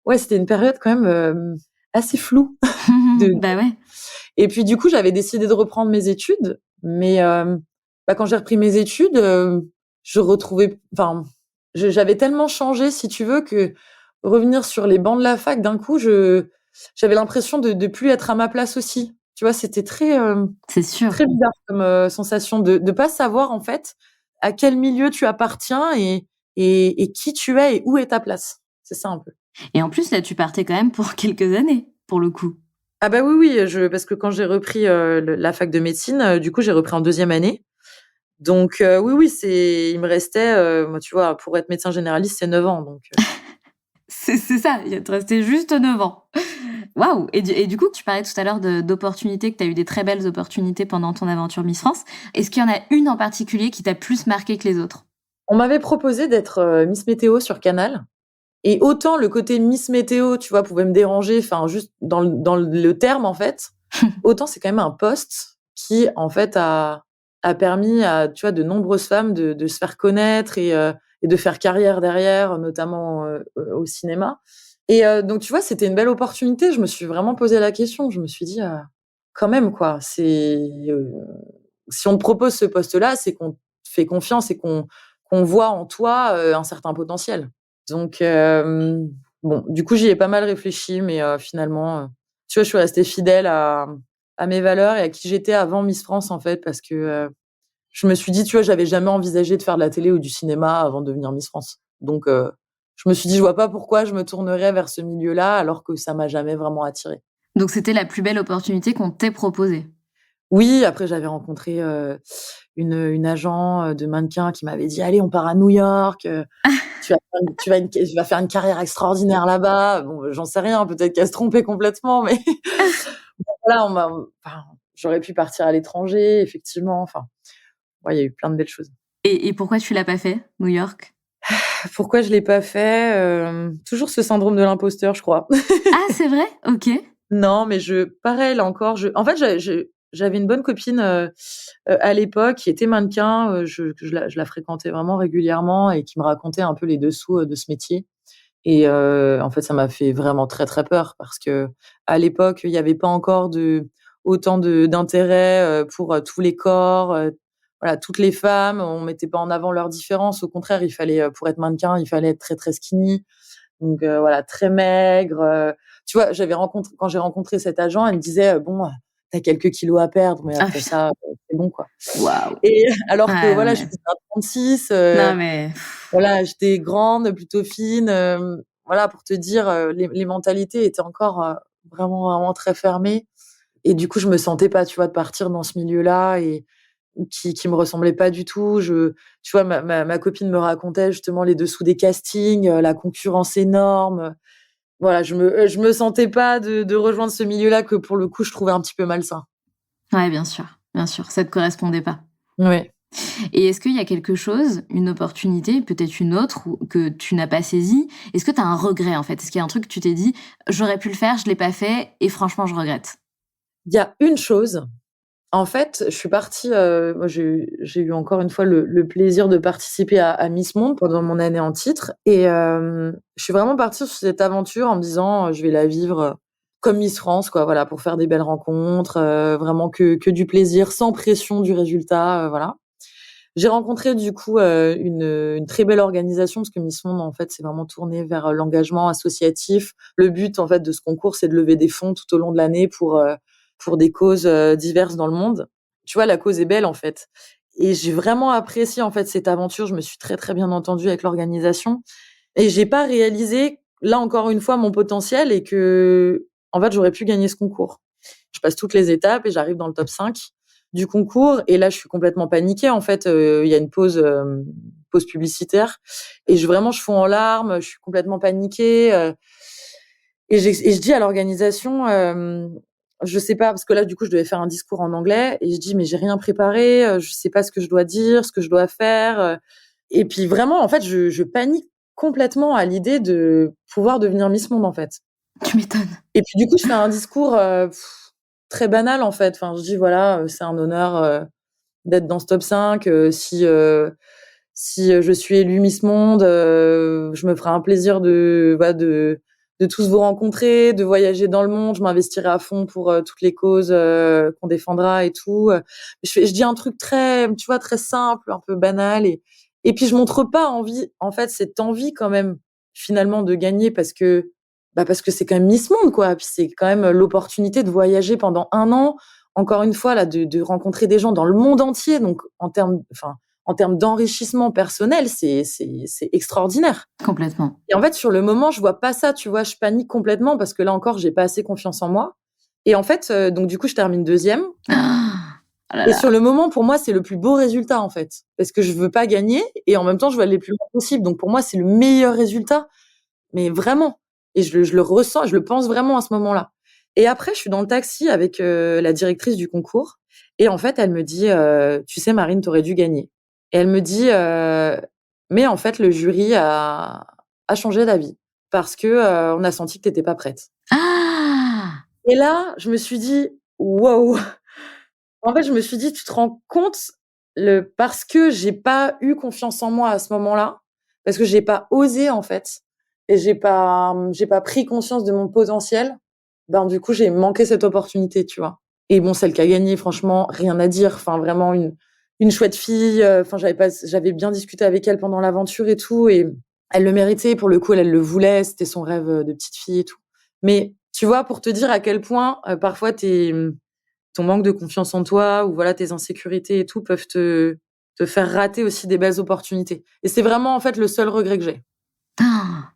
ouais, c'était une période quand même, assez floue de Bah ouais. et puis du coup, j'avais décidé de reprendre mes études, mais quand j'ai repris mes études, je retrouvais j'avais tellement changé, si tu veux, que revenir sur les bancs de la fac, d'un coup, j'avais l'impression de plus être à ma place aussi. Tu vois? C'était C'est sûr. très bizarre comme, sensation de pas savoir, en fait, à quel milieu tu appartiens et qui tu es et où est ta place. C'est ça un peu. Et en plus, là, tu partais quand même pour quelques années, pour le coup. Ah bah, oui, oui, parce que quand j'ai repris, la fac de médecine, du coup, j'ai repris en 2e année. Donc oui, oui, il me restait, moi, tu vois, pour être médecin généraliste, c'est 9 ans, donc C'est ça, il te restait juste 9 ans. Waouh! Et du coup, tu parlais tout à l'heure d'opportunités, que tu as eu des très belles opportunités pendant ton aventure Miss France. Est-ce qu'il y en a une en particulier qui t'a plus marqué que les autres? on m'avait proposé d'être, Miss Météo sur Canal et autant le côté Miss Météo, tu vois, pouvait me déranger, enfin, juste dans le terme, en fait, autant c'est quand même un poste qui, en fait, a permis à, tu vois, de nombreuses femmes de se faire connaître et de faire carrière derrière, notamment, au cinéma et donc tu vois, c'était une belle opportunité. Je me suis vraiment posé la question. Je me suis dit: «Quand même, quoi, si on te propose ce poste-là, c'est qu'on te fait confiance et qu'on voit en toi, un certain potentiel». Donc bon, du coup, j'y ai pas mal réfléchi, mais finalement, tu vois, je suis restée fidèle à mes valeurs et à qui j'étais avant Miss France, en fait, parce que, je me suis dit, tu vois, j'avais jamais envisagé de faire de la télé ou du cinéma avant de devenir Miss France. Donc je me suis dit: «Je vois pas pourquoi je me tournerais vers ce milieu-là alors que ça m'a jamais vraiment attirée». Donc c'était la plus belle opportunité qu'on t'ait proposée? Oui, après j'avais rencontré, une agent, de mannequin qui m'avait dit: «Allez, on part à New York, tu vas faire une carrière extraordinaire là-bas». Bon, j'en sais rien, peut-être qu'elle se trompait complètement, mais voilà, j'aurais pu partir à l'étranger, effectivement, enfin, ouais, il y a eu plein de belles choses. Et pourquoi tu l'as pas fait, New York? Pourquoi je l'ai pas fait? Toujours ce syndrome de l'imposteur, je crois. Ah, c'est vrai? OK. Non, mais pareil, là encore, en fait, j'avais une bonne copine, à l'époque qui était mannequin, que je la fréquentais vraiment régulièrement et qui me racontait un peu les dessous, de ce métier et en fait, ça m'a fait vraiment très, très peur parce qu'à l'époque, il y avait pas encore autant d'intérêt, pour, tous les corps, voilà, toutes les femmes, on mettait pas en avant leurs différences. Au contraire, il fallait, pour être mannequin, il fallait être très, très skinny. Donc voilà, très maigre, tu vois? Quand j'ai rencontré cet agent, elle me disait: «Bon, tu as quelques kilos à perdre, mais Ah après putain, ça, c'est bon, quoi» waouh! et alors que Ouais, non voilà, je mais faisais 1,36 non mais voilà, j'étais grande, plutôt fine, voilà, pour te dire, les mentalités étaient encore, vraiment, vraiment très fermées et du coup, je me sentais pas, tu vois, de partir dans ce milieu-là et qui me ressemblait pas du tout. Tu vois, ma copine me racontait justement les dessous des castings, la concurrence énorme. Voilà, je me sentais pas de rejoindre ce milieu-là que pour le coup, je trouvais un petit peu malsain. ouais, bien sûr, ça te correspondait pas. Ouais. Et est-ce qu'il y a quelque chose, une opportunité, peut-être une autre ou que tu n'as pas saisie? Est-ce que tu as un regret, en fait? Est-ce qu'il y a un truc que tu t'es dit: «J'aurais pu le faire, je l'ai pas fait et franchement, je regrette»? Il y a une chose, En fait, je suis partie, moi j'ai eu encore une fois le plaisir de participer à Miss Monde pendant mon année en titre et je suis vraiment partie sur cette aventure en me disant: «Je vais la vivre, comme Miss France quoi, voilà, pour faire des belles rencontres, vraiment que du plaisir, sans pression du résultat», voilà. J'ai rencontré du coup, une très belle organisation parce que Miss Monde, en fait, c'est vraiment tourné vers, l'engagement associatif. Le but, en fait, de ce concours, c'est de lever des fonds tout au long de l'année pour des causes, diverses dans le monde. Tu vois, la cause est belle, en fait et j'ai vraiment apprécié, en fait, cette aventure. Je me suis très, très bien entendue avec l'organisation et j'ai pas réalisé, là, encore une fois, mon potentiel et qu'en fait, j'aurais pu gagner ce concours. Je passe toutes les étapes et j'arrive dans le top 5 du concours et là, je suis complètement paniquée. En fait, il y a une pause publicitaire et je fonds en larmes, je suis complètement paniquée, et je dis à l'organisation, je sais pas parce que là, du coup, je devais faire un discours en anglais et je dis: «Mais j'ai rien préparé, je sais pas ce que je dois dire, ce que je dois faire», et puis vraiment, en fait, je panique complètement à l'idée de pouvoir devenir Miss Monde, en fait. Tu m'étonnes. Et puis du coup, je fais un discours, très banal, en fait. Enfin, je dis: «Voilà, c'est un honneur, d'être dans ce top 5, si je suis élue Miss Monde, je me ferai un plaisir de tous vous rencontrer, de voyager dans le monde. Je m'investirai à fond pour, toutes les causes, qu'on défendra et tout», je dis un truc très, tu vois, très simple, un peu banal et puis je montre pas en fait, cette envie quand même, finalement, de gagner parce que c'est quand même Miss Monde, quoi. Puis c'est quand même l'opportunité de voyager pendant 1 an, encore une fois là, de rencontrer des gens dans le monde entier, donc en termes d'enrichissement personnel, c'est extraordinaire. Complètement. Et en fait, sur le moment, je vois pas ça, tu vois? Je panique complètement parce que là encore, j'ai pas assez confiance en moi et en fait, donc du coup, je termine 2e Ah là et là. sur le moment, pour moi, c'est le plus beau résultat, en fait, parce que je veux pas gagner et en même temps, je veux aller le plus loin possible. Donc pour moi, c'est le meilleur résultat, mais vraiment et je le ressens, je le pense vraiment à ce moment-là. Et après, je suis dans le taxi avec, la directrice du concours et en fait, elle me dit, «Tu sais Marine, tu aurais dû gagner» et elle me dit, «Mais en fait, le jury a changé d'avis parce que, on a senti que tu étais pas prête». Ah! Et là, je me suis dit: «Waouh!» En fait, je me suis dit: «Tu te rends compte, parce que j'ai pas eu confiance en moi à ce moment-là, parce que j'ai pas osé en fait et j'ai pas pris conscience de mon potentiel, ben, du coup, j'ai manqué cette opportunité», tu vois? Et bon, celle qui a gagné, franchement, rien à dire. Enfin, vraiment une chouette fille, enfin, j'avais bien discuté avec elle pendant l'aventure et tout et elle le méritait. Pour le coup, elle le voulait, c'était son rêve, de petite fille et tout. Mais tu vois, pour te dire à quel point, parfois ton manque de confiance en toi ou voilà, tes insécurités et tout peuvent te faire rater aussi des belles opportunités. Et c'est vraiment, en fait, le seul regret que j'ai.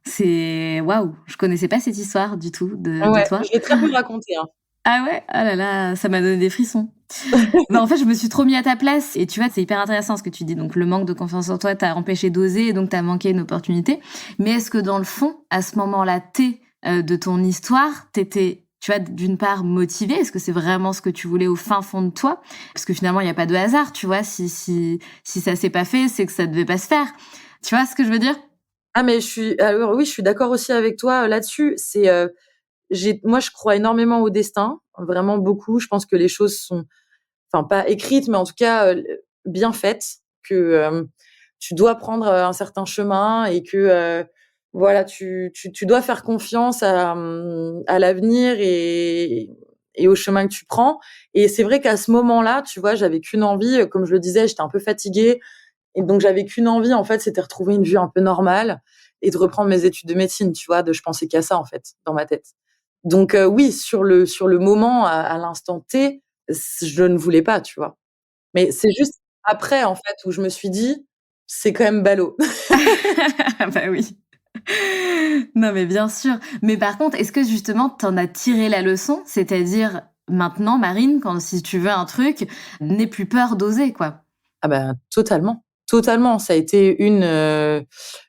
C'est waouh! Je connaissais pas cette histoire du tout de Ouais, toi. je l'ai très peu raconté, hein. Ah ouais? Ah là là, ça m'a donné des frissons. Bah, en fait, je me suis trop mis à ta place et tu vois, c'est hyper intéressant ce que tu dis. Donc le manque de confiance en toi t'a empêché d'oser et donc tu as manqué une opportunité. Mais est-ce que dans le fond, à ce moment-là de ton histoire, t'étais, tu vois, d'une part motivée? Est-ce que c'est vraiment ce que tu voulais au fin fond de toi? Parce que finalement, il y a pas de hasard, tu vois? Si ça s'est pas fait, c'est que ça devait pas se faire. Tu vois ce que je veux dire? Ah mais alors oui, je suis d'accord aussi avec toi, là-dessus. Moi, je crois énormément au destin, vraiment beaucoup. Je pense que les choses sont enfin pas écrites, mais en tout cas, bien faites, que, tu dois prendre, un certain chemin et que, voilà, tu dois faire confiance à l'avenir et au chemin que tu prends. Et c'est vrai qu'à ce moment-là, tu vois, j'avais qu'une envie, comme je le disais, j'étais un peu fatiguée et donc j'avais qu'une envie, en fait, c'était retrouver une vie un peu normale et de reprendre mes études de médecine, tu vois? Je pensais qu'à ça, en fait, dans ma tête. Donc oui, sur le moment, à l'instant T, je ne voulais pas, tu vois? Mais c'est juste après, en fait, où je me suis dit: «C'est quand même ballot». Bah oui. Non, mais bien sûr. Mais par contre, est-ce que justement tu en as tiré la leçon? C'est-à-dire, maintenant, Marine, quand si tu veux un truc, n'aie plus peur d'oser, quoi? Ah bah, totalement, totalement. Ça a été une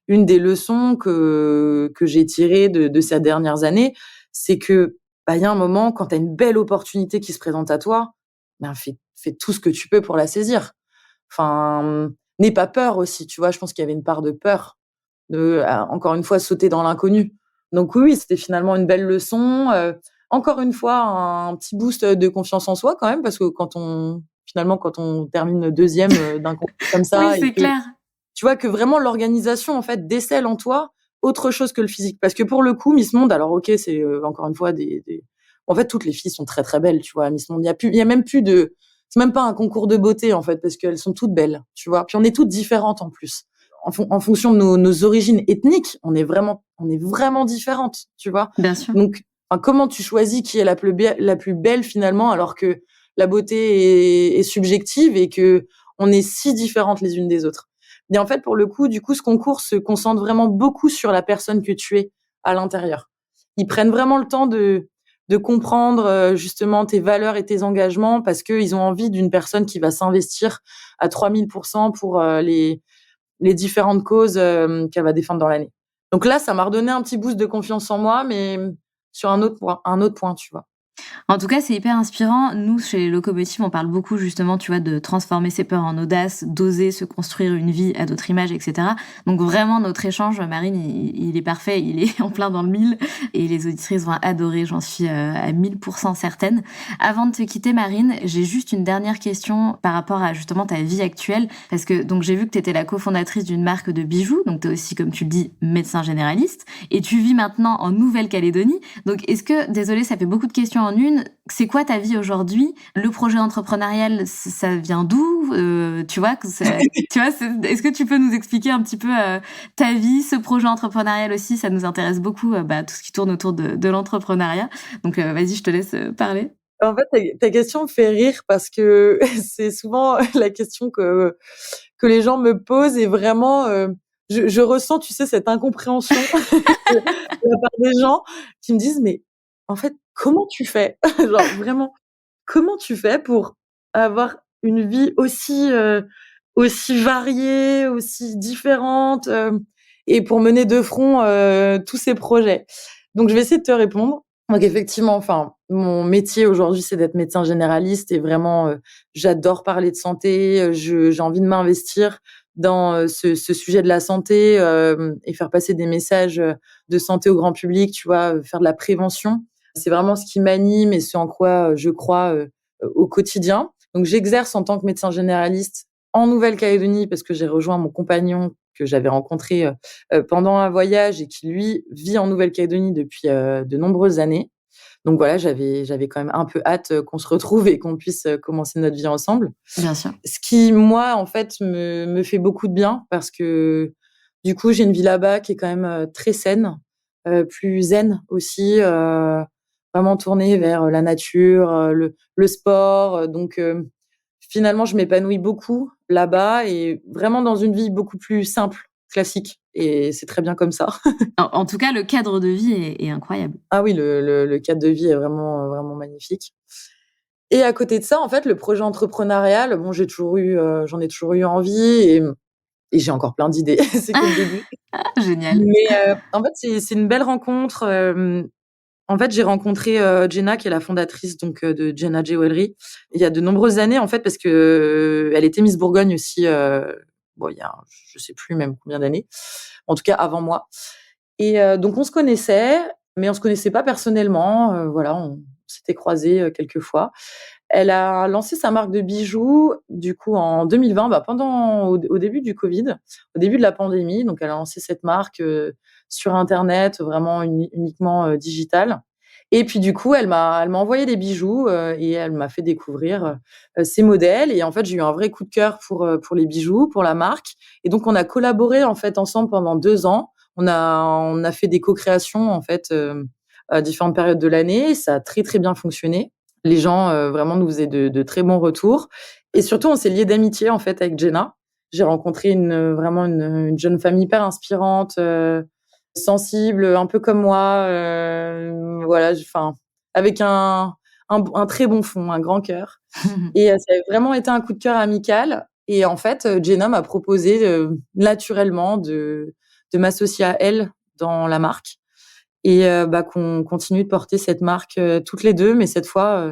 des leçons que j'ai tirées de ces dernières années. C'est que, bah, il y a un moment, quand tu as une belle opportunité qui se présente à toi, ben, fais tout ce que tu peux pour la saisir. Enfin, n'aie pas peur aussi, tu vois? Je pense qu'il y avait une part de peur, encore une fois, sauter dans l'inconnu. Donc oui, oui, c'était finalement une belle leçon, encore une fois un petit boost de confiance en soi quand même, parce que quand on termine deuxième d'un concours comme Oui, ça et c'est que clair. tu vois que vraiment l'organisation en fait décèle en toi autre chose que le physique. Parce que pour le coup, Miss Monde, alors ok, c'est encore une fois en fait toutes les filles sont très très belles, tu vois. Miss Monde, il y a même plus de, c'est même pas un concours de beauté en fait, parce qu'elles sont toutes belles, tu vois. Puis on est toutes différentes en plus. En fonction de nos origines ethniques, on est vraiment différentes, tu vois. Bien sûr. Donc, enfin, comment tu choisis qui est la plus belle finalement, alors que la beauté est subjective et que on est si différentes les unes des autres. Et en fait, pour le coup, du coup, ce concours se concentre vraiment beaucoup sur la personne que tu es à l'intérieur. Ils prennent vraiment le temps de comprendre justement tes valeurs et tes engagements, parce qu'ils ont envie d'une personne qui va s'investir à 3000% pour les différentes causes qu'elle va défendre dans l'année. Donc là, ça m'a redonné un petit boost de confiance en moi, mais sur un autre point, tu vois. En tout cas, c'est hyper inspirant. Nous, chez Locomotive, on parle beaucoup justement, tu vois, de transformer ses peurs en audace, d'oser se construire une vie à d'autres images, etc. Donc vraiment, notre échange, Marine, il est parfait, il est en plein dans le mille et les auditrices vont adorer, j'en suis à 1000% certaine. Avant de te quitter, Marine, j'ai juste une dernière question par rapport à justement ta vie actuelle, parce que donc j'ai vu que tu étais la cofondatrice d'une marque de bijoux, donc tu es aussi, comme tu le dis, médecin généraliste, et tu vis maintenant en Nouvelle-Calédonie. Donc est-ce que, désolée, ça fait beaucoup de questions en une, c'est quoi ta vie aujourd'hui? Le projet entrepreneurial, ça vient d'où? Tu vois, est-ce que tu peux nous expliquer un petit peu ta vie, ce projet entrepreneurial aussi? Ça nous intéresse beaucoup, tout ce qui tourne autour de l'entrepreneuriat. Donc, vas-y, je te laisse parler. En fait, ta question me fait rire parce que c'est souvent la question que les gens me posent, et vraiment, je ressens, tu sais, cette incompréhension de la part des gens qui me disent: «Mais en fait, comment tu fais?» Genre vraiment, comment tu fais pour avoir une vie aussi variée, aussi différente, et pour mener de front, tous ces projets? Donc je vais essayer de te répondre. Donc effectivement, enfin, mon métier aujourd'hui, c'est d'être médecin généraliste, et vraiment, j'adore parler de santé, j'ai envie de m'investir dans, ce sujet de la santé, et faire passer des messages, de santé au grand public, tu vois? Faire de la prévention. C'est vraiment ce qui m'anime et ce en quoi, je crois, au quotidien. Donc j'exerce en tant que médecin généraliste en Nouvelle-Calédonie, parce que j'ai rejoint mon compagnon que j'avais rencontré, pendant un voyage, et qui lui vit en Nouvelle-Calédonie depuis, de nombreuses années. Donc voilà, j'avais quand même un peu hâte, qu'on se retrouve et qu'on puisse, commencer notre vie ensemble. Bien sûr. Ce qui, moi, en fait, me fait beaucoup de bien, parce que du coup, j'ai une vie là-bas qui est quand même, très saine, plus zen aussi, vraiment tournée vers, la nature, le sport, donc finalement, je m'épanouis beaucoup là-bas, et vraiment dans une vie beaucoup plus simple, classique, et c'est très bien comme ça. En tout cas, le cadre de vie est incroyable. Ah oui, le cadre de vie est vraiment, vraiment magnifique. Et à côté de ça, en fait, le projet entrepreneurial, bon, j'en ai toujours eu envie, et j'ai encore plein d'idées. C'est que le début. Génial. Mais, en fait, c'est une belle rencontre. En fait, j'ai rencontré, Jenna, qui est la fondatrice donc, de Jenna Jewelry, il y a de nombreuses années, en fait, parce que, elle était Miss Bourgogne aussi, bon, il y a je sais plus même combien d'années. En tout cas avant moi, et donc on se connaissait, mais on se connaissait pas personnellement, voilà, on s'était croisés, quelques fois. Elle a lancé sa marque de bijoux, du coup, en 2020, au début du Covid, au début de la pandémie. Donc elle a lancé cette marque, sur internet, vraiment uniquement, digital. Et puis du coup, elle m'a envoyé des bijoux, et elle m'a fait découvrir, ses modèles, et en fait, j'ai eu un vrai coup de cœur pour les bijoux, pour la marque, et donc on a collaboré, en fait, ensemble pendant 2 ans. On a fait des co-créations, en fait, à différentes périodes de l'année, et ça a très, très bien fonctionné. Les gens, vraiment nous faisaient de très bons retours, et surtout on s'est liés d'amitié, en fait, avec Jenna. J'ai rencontré vraiment une jeune femme hyper inspirante, sensible, un peu comme moi, voilà, enfin, avec un très bon fond, un grand cœur, et ça a vraiment été un coup de cœur amical, et en fait, Jenna m'a proposé, naturellement de m'associer à elle dans la marque, et qu'on continue de porter cette marque, toutes les 2, mais cette fois,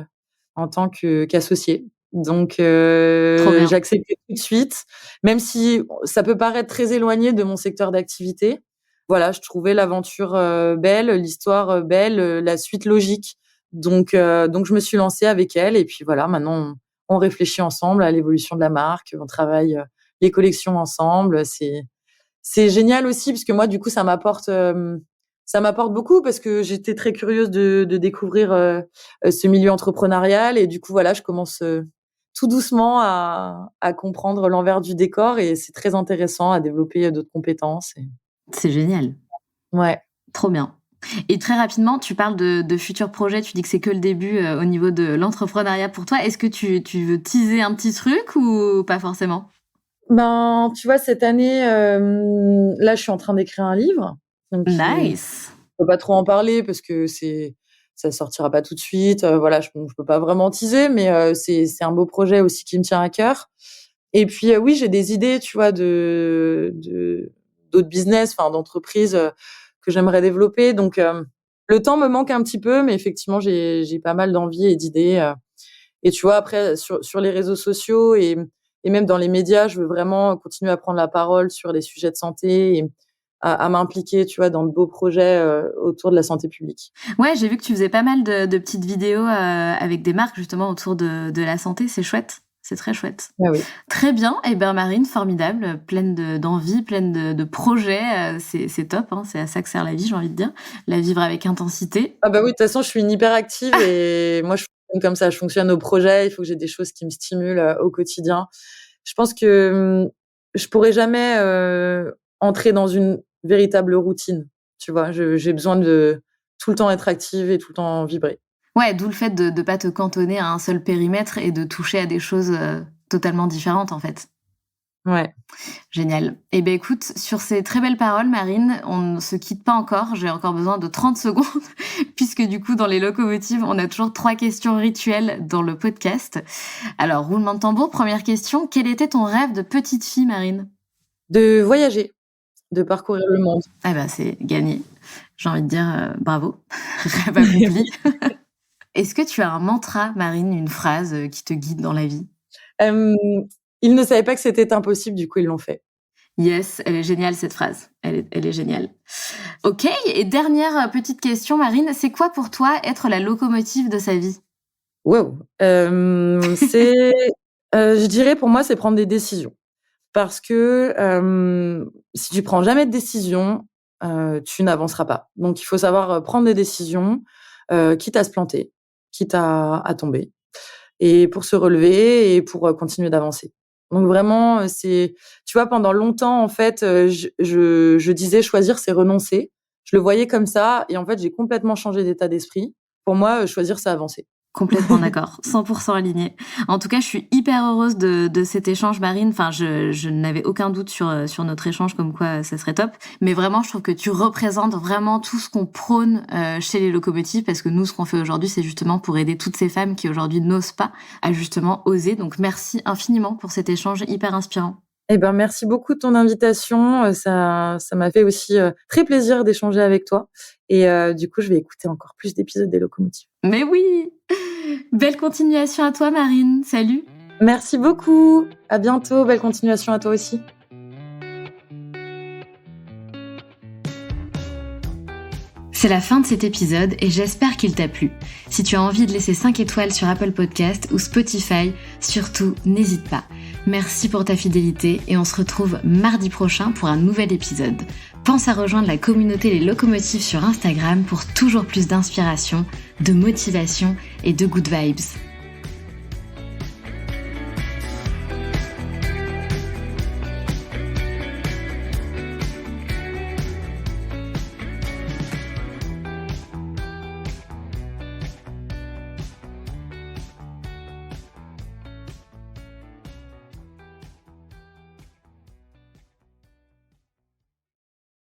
en tant qu'associées. Donc Trop bien. j'ai accepté tout de suite, même si ça peut paraître très éloigné de mon secteur d'activité. Voilà, je trouvais l'aventure, belle, l'histoire, belle, la suite logique Donc je me suis lancée avec elle et puis voilà, maintenant on réfléchit ensemble à l'évolution de la marque, on travaille les collections ensemble. C'est génial aussi parce que moi du coup ça m'apporte beaucoup parce que j'étais très curieuse de découvrir ce milieu entrepreneurial et du coup voilà, je commence tout doucement à comprendre l'envers du décor et c'est très intéressant à développer d'autres compétences. C'est génial. Ouais. Trop bien. Et très rapidement, tu parles de futurs projets, tu dis que c'est que le début au niveau de l'entrepreneuriat pour toi. Est-ce que tu veux teaser un petit truc ou pas forcément ? Ben, tu vois, cette année, là, je suis en train d'écrire un livre. Donc, nice. Je peux pas trop en parler parce que ça sortira pas tout de suite. Voilà, je peux pas vraiment teaser, mais c'est un beau projet aussi qui me tient à cœur. Et puis, oui, j'ai des idées, tu vois, d'autres business, enfin, d'entreprises que j'aimerais développer. Donc, le temps me manque un petit peu, mais effectivement, j'ai pas mal d'envie et d'idées. Et tu vois, après, sur les réseaux sociaux et même dans les médias, je veux vraiment continuer à prendre la parole sur les sujets de santé et à m'impliquer, tu vois, dans de beaux projets autour de la santé publique. Ouais, j'ai vu que tu faisais pas mal de petites vidéos avec des marques justement autour de la santé. C'est chouette. C'est très chouette. Ah oui. Très bien. Et ben Marine, formidable, pleine d'envie, pleine de projets. C'est top. Hein. C'est à ça que sert la vie, j'ai envie de dire. La vivre avec intensité. Ah bah oui, de toute façon, je suis une hyperactive et moi, je fonctionne comme ça. Je fonctionne au projet. Il faut que j'ai des choses qui me stimulent au quotidien. Je pense que je pourrais jamais entrer dans une véritable routine. Tu vois, j'ai besoin de tout le temps être active et tout le temps vibrer. Ouais, d'où le fait de ne pas te cantonner à un seul périmètre et de toucher à des choses totalement différentes, en fait. Ouais. Génial. Eh bien, écoute, sur ces très belles paroles, Marine, on ne se quitte pas encore. J'ai encore besoin de 30 secondes, puisque du coup, dans les locomotives, on a toujours 3 questions rituelles dans le podcast. Alors, roulement de tambour, première question. Quel était ton rêve de petite fille, Marine ? De voyager, de parcourir le monde. Ah ben, c'est gagné. J'ai envie de dire bravo. Rêve accompli. Est-ce que tu as un mantra, Marine, une phrase qui te guide dans la vie ? Ils ne savaient pas que c'était impossible, du coup, ils l'ont fait. Yes, elle est géniale, cette phrase. Elle est géniale. Ok, et dernière petite question, Marine. C'est quoi pour toi être la locomotive de sa vie ? Wow. Je dirais, pour moi, c'est prendre des décisions. Parce que si tu prends jamais de décision, tu n'avanceras pas. Donc, il faut savoir prendre des décisions, quitte à se planter, quitte à tomber, et pour se relever et pour continuer d'avancer. Donc vraiment, tu vois, pendant longtemps, en fait, je disais choisir, c'est renoncer. Je le voyais comme ça, et en fait, j'ai complètement changé d'état d'esprit. Pour moi, choisir, c'est avancer. Complètement d'accord, 100% alignée. En tout cas, je suis hyper heureuse de cet échange, Marine. Enfin, je n'avais aucun doute sur notre échange, comme quoi ça serait top. Mais vraiment, je trouve que tu représentes vraiment tout ce qu'on prône chez les locomotives, parce que nous, ce qu'on fait aujourd'hui, c'est justement pour aider toutes ces femmes qui aujourd'hui n'osent pas à justement oser. Donc, merci infiniment pour cet échange hyper inspirant. Eh ben, merci beaucoup de ton invitation. Ça m'a fait aussi très plaisir d'échanger avec toi. Et du coup, je vais écouter encore plus d'épisodes des locomotives. Mais oui! Belle continuation à toi, Marine. Salut! Merci beaucoup. À bientôt. Belle continuation à toi aussi. C'est la fin de cet épisode et j'espère qu'il t'a plu. Si tu as envie de laisser 5 étoiles sur Apple Podcast ou Spotify, surtout n'hésite pas. Merci pour ta fidélité et on se retrouve mardi prochain pour un nouvel épisode. Pense à rejoindre la communauté Les Locomotives sur Instagram pour toujours plus d'inspiration, de motivation et de good vibes.